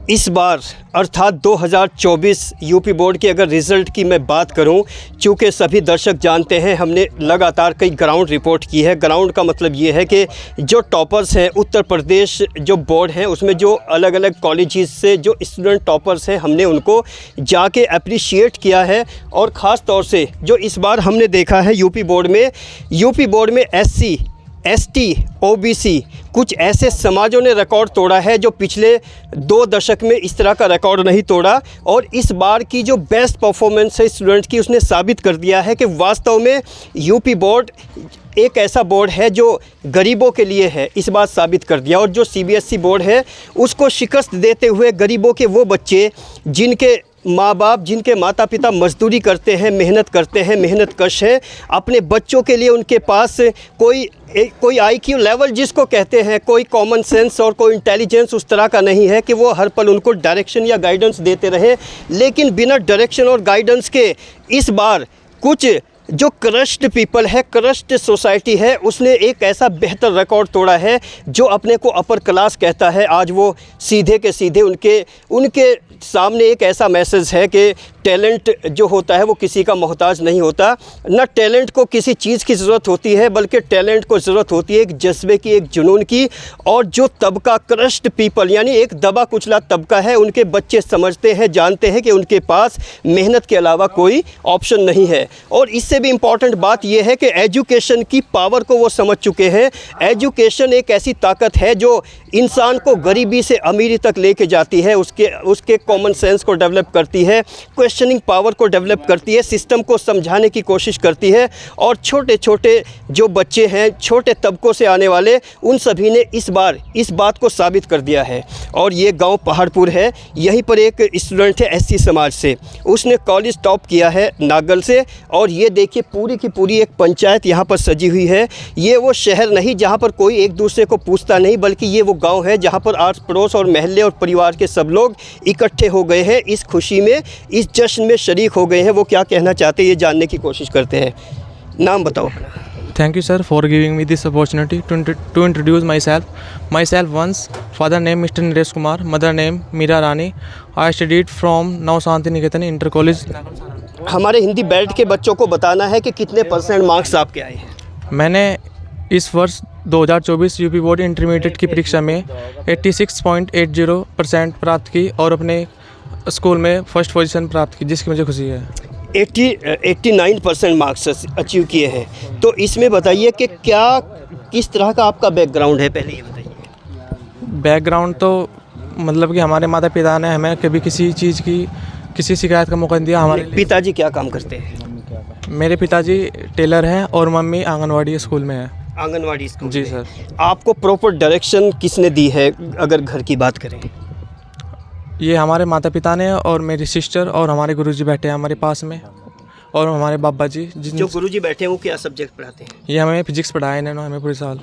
इस बार अर्थात 2024 UP board के अगर रिज़ल्ट की मैं बात करूं, चूँकि सभी दर्शक जानते हैं हमने लगातार कई ग्राउंड रिपोर्ट की है। ग्राउंड का मतलब ये है कि जो टॉपर्स हैं उत्तर प्रदेश जो बोर्ड है उसमें जो अलग अलग कॉलेजेस से जो स्टूडेंट टॉपर्स हैं हमने उनको जाके अप्रिशिएट किया है। और ख़ास तौर से जो इस बार हमने देखा है यूपी बोर्ड में SC ST OBC कुछ ऐसे समाजों ने रिकॉर्ड तोड़ा है जो पिछले 2 दशक में इस तरह का रिकॉर्ड नहीं तोड़ा। और इस बार की जो बेस्ट परफॉर्मेंस है स्टूडेंट की उसने साबित कर दिया है कि वास्तव में यूपी बोर्ड एक ऐसा बोर्ड है जो गरीबों के लिए है, इस बात साबित कर दिया। और जो CBSE बोर्ड है उसको शिकस्त देते हुए गरीबों के वो बच्चे जिनके माँ बाप जिनके माता पिता मजदूरी करते हैं, मेहनत करते हैं, मेहनत कश है, अपने बच्चों के लिए उनके पास कोई IQ लेवल जिसको कहते हैं, कोई कॉमन सेंस और कोई इंटेलिजेंस उस तरह का नहीं है कि वो हर पल उनको डायरेक्शन या गाइडेंस देते रहे। लेकिन बिना डायरेक्शन और गाइडेंस के इस बार कुछ जो क्रश्ड पीपल है, क्रश्ड सोसाइटी है, उसने एक ऐसा बेहतर रिकॉर्ड तोड़ा है। जो अपने को अपर क्लास कहता है आज वो सीधे के सीधे उनके सामने एक ऐसा मैसेज है कि टैलेंट जो होता है वो किसी का मोहताज नहीं होता। न टैलेंट को किसी चीज़ की ज़रूरत होती है बल्कि टैलेंट को ज़रूरत होती है एक जज्बे की, एक जुनून की। और जो तबका क्रश्ड पीपल यानी एक दबा कुचला तबका है, उनके बच्चे समझते हैं, जानते हैं कि उनके पास मेहनत के अलावा कोई ऑप्शन नहीं है। और इससे भी इम्पॉर्टेंट बात यह है कि एजुकेशन की पावर को वो समझ चुके हैं। एजुकेशन एक ऐसी ताकत है जो इंसान को गरीबी से अमीरी तक लेके जाती है, उसके कॉमन सेंस को डेवलप करती है, क्वेश्चनिंग पावर को डेवलप करती है, सिस्टम को समझाने की कोशिश करती है। और छोटे छोटे जो बच्चे हैं, छोटे तबकों से आने वाले, उन सभी ने इस बार इस बात को साबित कर दिया है। और ये गांव पहाड़पुर है, यहीं पर एक स्टूडेंट है SC समाज से, उसने कॉलेज टॉप किया है नागल से। और ये देखिए पूरी की पूरी एक पंचायत यहाँ पर सजी हुई है। ये वो शहर नहीं जहाँ पर कोई एक दूसरे को पूछता नहीं, बल्कि ये वो गाँव है जहाँ पर आस पड़ोस और महल्ले और परिवार के सब लोग इकट्ठे हो गए हैं, इस खुशी में, इस जश्न में शरीक हो गए हैं। वो क्या कहना चाहते हैं ये जानने की कोशिश करते हैं। नाम बताओ। Thank you sir for giving me this opportunity to introduce myself. Myself once, father name Mr. Naresh Kumar, mother name Meera Rani. I studied from Now Shanti Niketan Inter College. हमारे हिंदी बेल्ट के बच्चों को बताना है कि कितने % marks आपके आए हैं। मैंने इस वर्ष 2024 यूपी बोर्ड इंटरमीडिएट की परीक्षा में 86.80% प्राप्त की और अपने स्कूल में फर्स्ट पोजीशन प्राप्त की, जिसकी मुझे खुशी है। 89% मार्क्स अचीव किए हैं। तो इसमें बताइए कि किस तरह का आपका बैकग्राउंड है, पहले ये बताइए। बैकग्राउंड तो मतलब कि हमारे माता पिता ने हमें कभी किसी चीज़ की किसी शिकायत का मौका नहीं दिया। हमारे पिताजी क्या काम करते हैं? मेरे पिताजी टेलर हैं और मम्मी आंगनवाड़ी स्कूल में है। आंगनवाड़ी स्कूल? जी सर। आपको प्रॉपर डायरेक्शन किसने दी है अगर घर की बात करें? ये हमारे माता पिता ने और मेरी सिस्टर और हमारे गुरुजी बैठे हैं हमारे पास में, और हमारे बाबा जी। जो गुरुजी बैठे हैं वो क्या सब्जेक्ट पढ़ाते हैं? ये हमें फिजिक्स पढ़ाया इन्होंने हमें पूरे साल।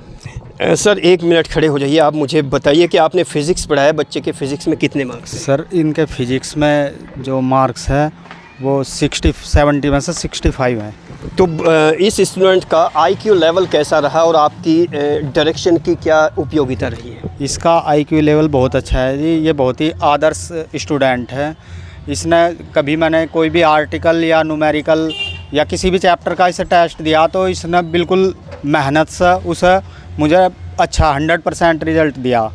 सर 1 मिनट खड़े हो जाइए। आप मुझे बताइए कि आपने फिज़िक्स पढ़ाया, बच्चे के फिज़िक्स में कितने मार्क्स? सर इनके फिजिक्स में जो मार्क्स है वो 70 में से 65 हैं। तो इस स्टूडेंट का IQ लेवल कैसा रहा और आपकी डायरेक्शन की क्या उपयोगिता रही है? इसका IQ लेवल बहुत अच्छा है जी। ये बहुत ही आदर्श स्टूडेंट है। इसने कभी मैंने कोई भी आर्टिकल या न्यूमेरिकल या किसी भी चैप्टर का इसे टेस्ट दिया तो इसने बिल्कुल मेहनत से उसे मुझे अच्छा 100% रिज़ल्ट दिया।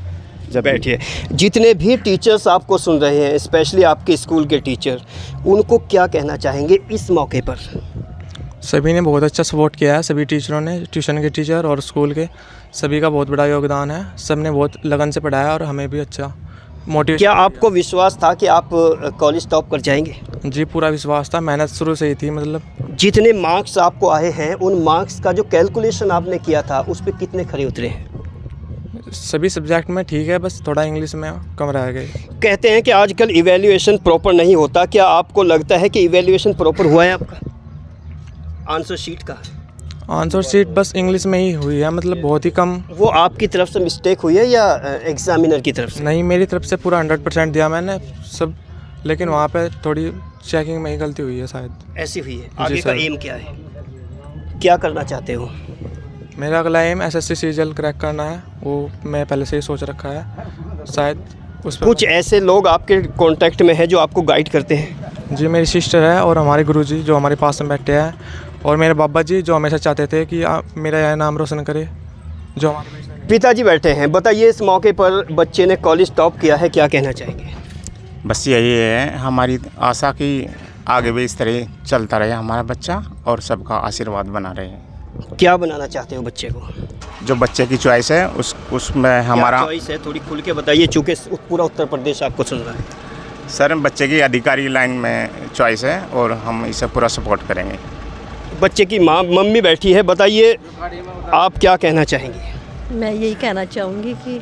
जब बैठिए, जितने भी टीचर्स आपको सुन रहे हैं, स्पेशली आपके स्कूल के टीचर, उनको क्या कहना चाहेंगे इस मौके पर? सभी ने बहुत अच्छा सपोर्ट किया है, सभी टीचरों ने, ट्यूशन के टीचर और स्कूल के सभी का बहुत बड़ा योगदान है। सब ने बहुत लगन से पढ़ाया और हमें भी अच्छा मोटिवेशन। क्या आपको विश्वास था कि आप कॉलेज टॉप कर जाएंगे? जी पूरा विश्वास था, मेहनत शुरू से ही थी। मतलब जितने मार्क्स आपको आए हैं उन मार्क्स का जो कैलकुलेशन आपने किया था उस पर कितने खरे उतरे हैं? सभी सब्जेक्ट में ठीक है, बस थोड़ा इंग्लिश में कम रह गए। कहते हैं कि आजकल इवैल्यूएशन प्रॉपर नहीं होता, क्या आपको लगता है कि इवैल्यूएशन प्रॉपर हुआ है आपका? आंसर शीट का आंसर शीट बस इंग्लिश में ही हुई है, मतलब बहुत ही कम। वो आपकी तरफ से मिस्टेक हुई है या एग्जामिनर की तरफ से? नहीं, मेरी तरफ से पूरा 100% दिया मैंने सब, लेकिन वहाँ पे थोड़ी चेकिंग में ही गलती हुई है शायद। ऐसी हुई है। आगे का एम क्या है, क्या करना चाहते हो? मेरा अगला एम SSC CGL क्रैक करना है, वो मैं पहले से ही सोच रखा है। शायद उस पर कुछ ऐसे लोग आपके कांटेक्ट में हैं जो आपको गाइड करते हैं? जी मेरी सिस्टर है और हमारे गुरुजी जो हमारे पास में बैठे हैं, और मेरे बाबा जी जो हमेशा चाहते थे कि मेरा यह नाम रोशन करे, जो हमारे पिताजी बैठे हैं। बताइए, इस मौके पर बच्चे ने कॉलेज टॉप किया है, क्या कहना चाहेंगे? बस यही है हमारी आशा कि आगे भी इस तरह चलता रहे हमारा बच्चा और सबका आशीर्वाद बना रहे। क्या बनाना चाहते हो बच्चे को? जो बच्चे की चॉइस है उसमें हमारा चॉइस है, थोड़ी खुल के बताइए, चूँकि पूरा उत्तर प्रदेश आपको सुन रहा है। सर बच्चे की अधिकारी लाइन में चॉइस है और हम इसे पूरा सपोर्ट करेंगे। बच्चे की मम्मी बैठी है, बताइए आप क्या कहना चाहेंगी? मैं यही कहना चाहूँगी कि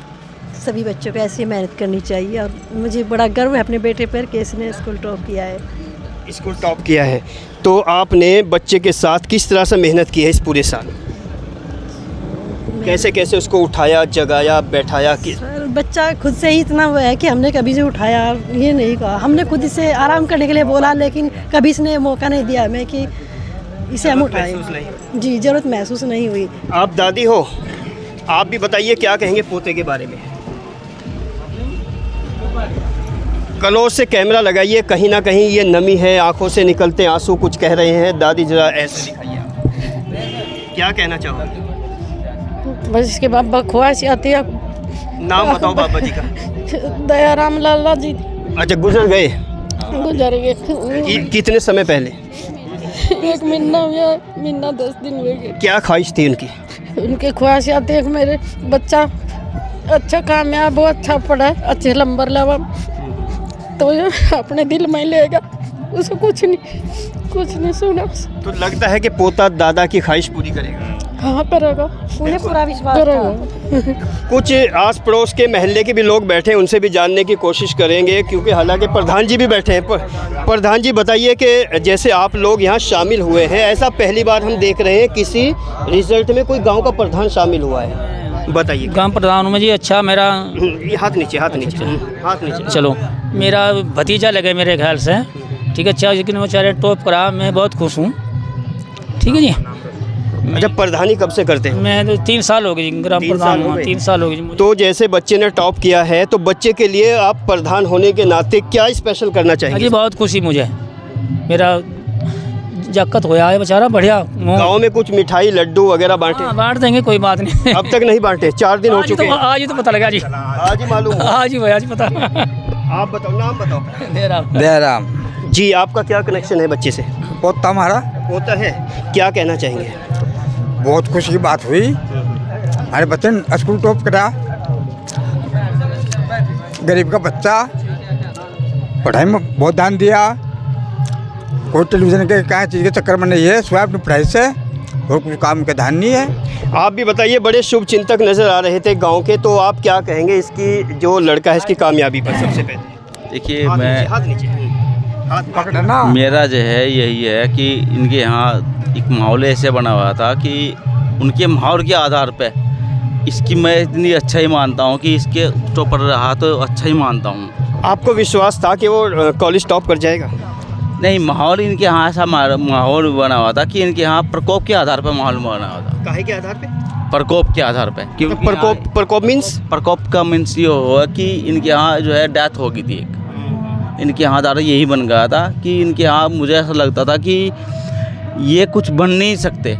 सभी बच्चों को ऐसी मेहनत करनी चाहिए, और मुझे बड़ा गर्व है अपने बेटे पर कि इसने स्कूल टॉप किया है। स्कूल टॉप किया है, तो आपने बच्चे के साथ किस तरह से मेहनत की है इस पूरे साल? कैसे कैसे उसको उठाया, जगाया, बैठाया कि सर बच्चा खुद से ही इतना हुआ है कि हमने कभी से उठाया ये नहीं कहा, हमने खुद इसे आराम करने के लिए बोला, लेकिन कभी इसने मौका नहीं दिया हमें कि इसे हम उठाएं। जी ज़रूरत महसूस नहीं हुई। आप दादी हो, आप भी बताइए क्या कहेंगे पोते के बारे में? क्लोज से कैमरा लगाइए, कहीं ना कहीं ये नमी है, आंखों से निकलते आंसू कुछ कह रहे हैं। दादी जरा ऐसे दिखाइए, क्या कहना चाहोगे? बस इसके बाद ख्वाहिश आती है। नाम बताओ बाबा जी का। दयाराम लाला जी अच्छा, गुजर गए? गुजर गए। कितने समय पहले? 1 महीना या महीना 10 दिन हुए गए। क्या ख्वाहिश थी उनकी? उनकी ख्वाहिश आती है कि मेरे बच्चा अच्छा कामयाब हो, अच्छा पढ़े, अच्छे नंबर लावा, तो ये अपने दिल में लेगा, उसको कुछ नहीं सुना। तो लगता है कि पोता दादा की ख्वाहिश पूरी करेगा? हाँ करेगा, उन्हें पूरा विश्वास करेगा। कुछ आस पड़ोस के महल्ले के भी लोग बैठे हैं, उनसे भी जानने की कोशिश करेंगे, क्योंकि हालांकि प्रधान जी भी बैठे हैं। प्रधान जी बताइए कि जैसे आप लोग यहाँ शामिल हुए हैं, ऐसा पहली बार हम देख रहे हैं किसी रिजल्ट में कोई गांव का प्रधान शामिल हुआ है, बताइए। गांव प्रधान में जी, अच्छा मेरा हाथ नीचे, हाथ नीचे, हाथ नीचे। चलो, मेरा भतीजा लगे मेरे ख्याल से, ठीक है। अच्छा, लेकिन वो चाहे टॉप करा, मैं बहुत खुश हूँ, ठीक है जी। अच्छा, प्रधानी कब से करते हैं? मैं तो 3 साल हो गए जी, ग्राम प्रधान हूँ, 3 साल हो गए जी। तो जैसे बच्चे ने टॉप किया है, तो बच्चे के लिए आप प्रधान होने के नाते क्या स्पेशल करना चाहेंगे? जी बहुत खुशी मुझे, मेरा जक्कत होया है बेचारा, बढ़िया। गाँव में कुछ मिठाई लड्डू वगैरह बांटे? बांट देंगे, कोई बात नहीं। अब तक नहीं बांटे? 4 दिन हो चुके हैं। आज ही तो पता लगा जी, आज ही मालूम? आज ही भैया जी पता। आप बताओ, नाम बताओ। दयाराम जी, आपका क्या कनेक्शन है बच्चे से? पोता हमारा होता है, क्या कहना चाहेंगे? बहुत खुशी की बात हुई, हमारे बच्चे ने स्कूल टॉप करा, गरीब का बच्चा, पढ़ाई में बहुत ध्यान दिया, कोई टेलीविज़न के क्या चीज़ के चक्कर में नहीं है, स्वयं अपनी पढ़ाई से और कुछ काम का ध्यान नहीं है। आप भी बताइए, बड़े शुभ चिंतक नज़र आ रहे थे गांव के, तो आप क्या कहेंगे इसकी जो लड़का है इसकी कामयाबी पर? सबसे पहले देखिए, हाथ मैं नीचे, हाथ नीचे, हाथ पकड़ना मेरा जो है यही है कि इनके यहाँ एक माहौल ऐसे बना हुआ था कि उनके माहौल के आधार पे इसकी मैं इतनी अच्छा ही मानता हूँ कि इसके टॉप पर रहा तो अच्छा ही मानता हूँ। आपको विश्वास था कि वो कॉलेज टॉप कर जाएगा? नहीं, माहौल इनके यहाँ ऐसा माहौल बना हुआ था कि इनके यहाँ प्रकोप के आधार पर माहौल बना हुआ था। काहे के आधार पे? प्रकोप के आधार पर, क्योंकि प्रकोप मीन्स? प्रकोप का मीन्स ये हुआ कि इनके यहाँ जो है डेथ हो गई थी एक, इनके यहाँ दादा यही बन गया था कि इनके यहाँ मुझे ऐसा लगता था कि ये कुछ बन नहीं सकते,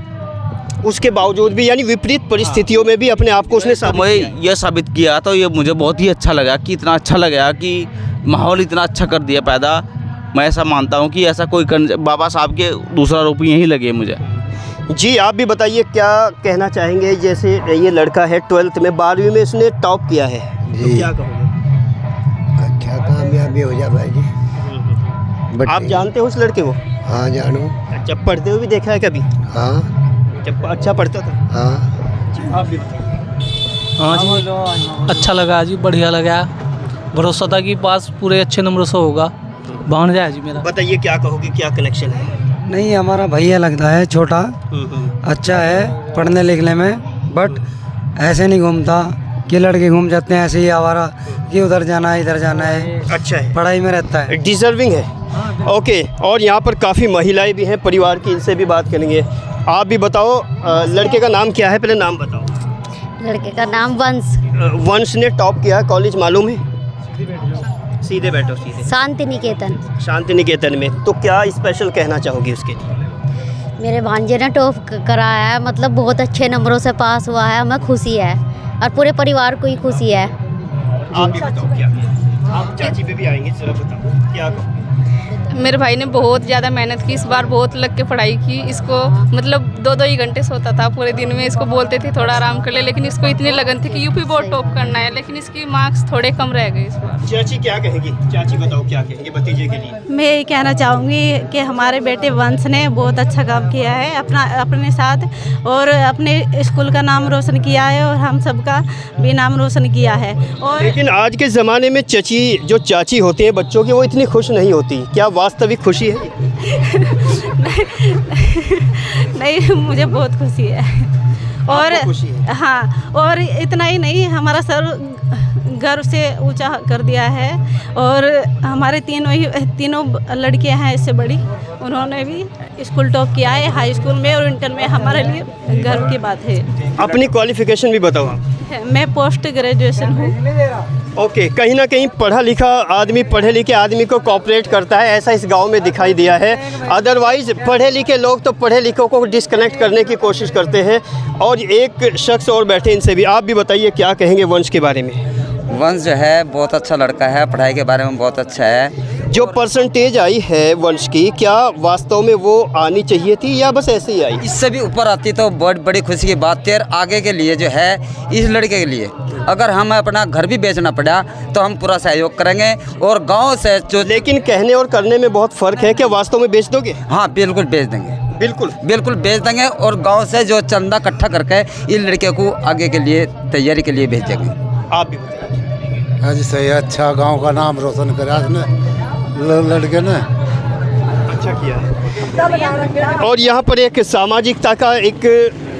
उसके बावजूद भी, यानी विपरीत परिस्थितियों में भी अपने आप को उसने तो मैं ये साबित किया, तो ये मुझे बहुत ही अच्छा लगा कि इतना अच्छा लगा कि माहौल इतना अच्छा कर दिया पैदा। मैं ऐसा मानता हूँ कि ऐसा कोई बाबा साहब के दूसरा रूप यही लगे मुझे। जी, आप भी बताइए क्या कहना चाहेंगे? जैसे ये लड़का है 12th में, 12वीं में इसने टॉप किया है, तो क्या कहोगे? अच्छा कामयाबी हो जा भाई जी। आप जानते हो उस लड़के को? हाँ जानू। अच्छा, पढ़ते हुए भी देखा है कभी? हाँ। जब अच्छा पढ़ता था? हाँ। आप भी बताइए। हाँ जी, अच्छा लगा जी, बढ़िया लगा, भरोसा था कि पास पूरे अच्छे नंबर से होगा, बन जाए जी मेरा। बताइए क्या कहोगे, क्या कनेक्शन है? नहीं, हमारा भैया लगता है, छोटा, अच्छा है पढ़ने लिखने में, बट ऐसे नहीं घूमता कि लड़के घूम जाते हैं ऐसे ही आवारा कि उधर जाना है इधर जाना है। अच्छा है, पढ़ाई में रहता है, डिजर्विंग है। ओके, और यहाँ पर काफ़ी महिलाएं भी हैं परिवार की, इनसे भी बात करेंगे। आप भी बताओ, लड़के का नाम क्या है? पहले नाम बताओ। लड़के का नाम वंश। वंश ने टॉप किया, कॉलेज मालूम है? सीधे बैठो सीधे। शांति निकेतन। शांति निकेतन में तो क्या स्पेशल कहना चाहोगी उसके लिए? मेरे भांजे ने टॉप कराया है, मतलब बहुत अच्छे नंबरों से पास हुआ है, हमें खुशी है और पूरे परिवार को ही खुशी है। आप भी बताओ क्या? आप चाची पे भी आएंगे, जरा बताओ क्या कहो? मेरे भाई ने बहुत ज़्यादा मेहनत की, इस बार बहुत लग के पढ़ाई की। इसको मतलब 2-2 ही घंटे सोता था पूरे दिन में। इसको बोलते थे थोड़ा आराम कर ले, लेकिन इसको इतनी लगन थी कि यूपी बोर्ड टॉप करना है, लेकिन इसकी मार्क्स थोड़े कम रह गए इस बार। चाची क्या कहेगी? चाची बताओ क्या कहेंगे भतीजे के लिए? मैं ये कहना चाहूँगी कि हमारे बेटे वंश ने बहुत अच्छा काम किया है अपने साथ, और अपने स्कूल का नाम रोशन किया है और हम सबका भी नाम रोशन किया है। और लेकिन आज के ज़माने में जो चाची होती है बच्चों की, वो इतनी खुश नहीं होती। क्या वास्तविक खुशी है? नहीं, मुझे बहुत खुशी है। और खुशी है? हाँ, और इतना ही नहीं, हमारा सर गर्व से ऊंचा कर दिया है। और हमारे तीनों लड़कियां हैं इससे बड़ी, उन्होंने भी स्कूल टॉप किया है, हाई स्कूल में और इंटर में। हमारे लिए गर्व की बात है। अपनी क्वालिफिकेशन भी बताओ आप। मैं पोस्ट ग्रेजुएशन हूँ। ओके, कहीं ना कहीं पढ़े लिखे आदमी को कोऑपरेट करता है, ऐसा इस गांव में दिखाई दिया है। अदरवाइज़ पढ़े लिखे लोग तो पढ़े लिखों को डिस्कनेक्ट करने की कोशिश करते हैं। और एक शख्स और बैठे, इनसे भी आप भी बताइए क्या कहेंगे वंश के बारे में? वंश जो है बहुत अच्छा लड़का है, पढ़ाई के बारे में बहुत अच्छा है। जो परसेंटेज आई है वंश की, क्या वास्तव में वो आनी चाहिए थी या बस ऐसे ही आई? इससे भी ऊपर आती तो बहुत बड़ी खुशी की बात थी। और आगे के लिए जो है इस लड़के के लिए अगर हमें अपना घर भी बेचना पड़ा तो हम पूरा सहयोग करेंगे। और गांव से जो, लेकिन कहने और करने में बहुत फ़र्क है। क्या वास्तव में बेच दोगे? हाँ बिल्कुल बेच देंगे, बिल्कुल बेच देंगे। और गांव से जो चंदा इकट्ठा करके इस लड़के को आगे के लिए तैयारी के लिए भेजेंगे। आप भी बताइए। हाँ जी सही, अच्छा गांव का नाम रोशन करा लड़के ने, अच्छा किया है। और यहाँ पर एक सामाजिकता का एक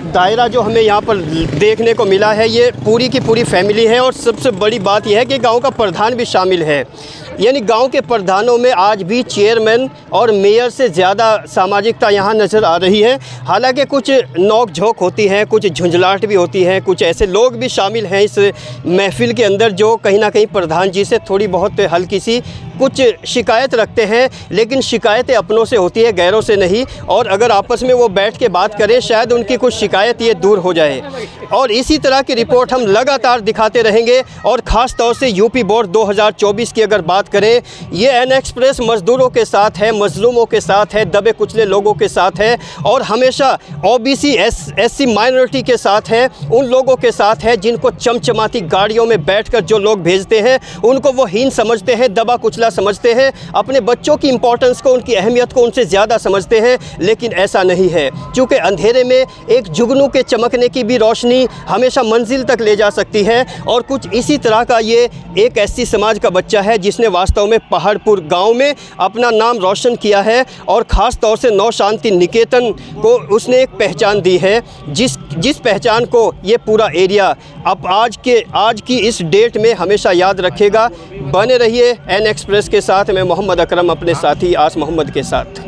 दायरा जो हमें यहाँ पर देखने को मिला है, ये पूरी की पूरी फैमिली है। और सबसे बड़ी बात यह है कि गांव का प्रधान भी शामिल है। यानी गांव के प्रधानों में आज भी चेयरमैन और मेयर से ज़्यादा सामाजिकता यहाँ नज़र आ रही है। हालांकि कुछ नोक झोंक होती है, कुछ झुंझलाहट भी होती है, कुछ ऐसे लोग भी शामिल हैं इस महफिल के अंदर जो कहीं ना कहीं प्रधान जी से थोड़ी बहुत हल्की सी कुछ शिकायत रखते हैं। लेकिन शिकायतें अपनों से होती है, गैरों से नहीं। और अगर आपस में वो बैठ के बात करें, शायद उनकी कुछ शिकायत ये दूर हो जाए। और इसी तरह की रिपोर्ट हम लगातार दिखाते रहेंगे। और ख़ास तौर से यूपी बोर्ड 2024 की अगर बात करें, ये एन एक्सप्रेस मज़दूरों के साथ है, मजलूमों के साथ है, दबे कुचले लोगों के साथ है, और हमेशा ओबीसी एससी माइनॉरिटी के साथ है, उन लोगों के साथ है जिनको चमचमाती गाड़ियों में बैठकर जो लोग भेजते हैं उनको वो हीन समझते हैं, दबा कुचला समझते हैं, अपने बच्चों की इंपॉर्टेंस को, उनकी अहमियत को उनसे ज़्यादा समझते हैं। लेकिन ऐसा नहीं है, क्योंकि अंधेरे में एक जुगनू के चमकने की भी रोशनी हमेशा मंजिल तक ले जा सकती है। और कुछ इसी तरह का ये एक एससी समाज का बच्चा है जिसने वास्तव में पहाड़पुर गांव में अपना नाम रोशन किया है। और ख़ास तौर से नौ शांति निकेतन को उसने एक पहचान दी है, जिस पहचान को ये पूरा एरिया अब आज की इस डेट में हमेशा याद रखेगा। बने रहिए एन एक्सप्रेस के साथ। मैं मोहम्मद अकरम अपने साथी आस मोहम्मद के साथ।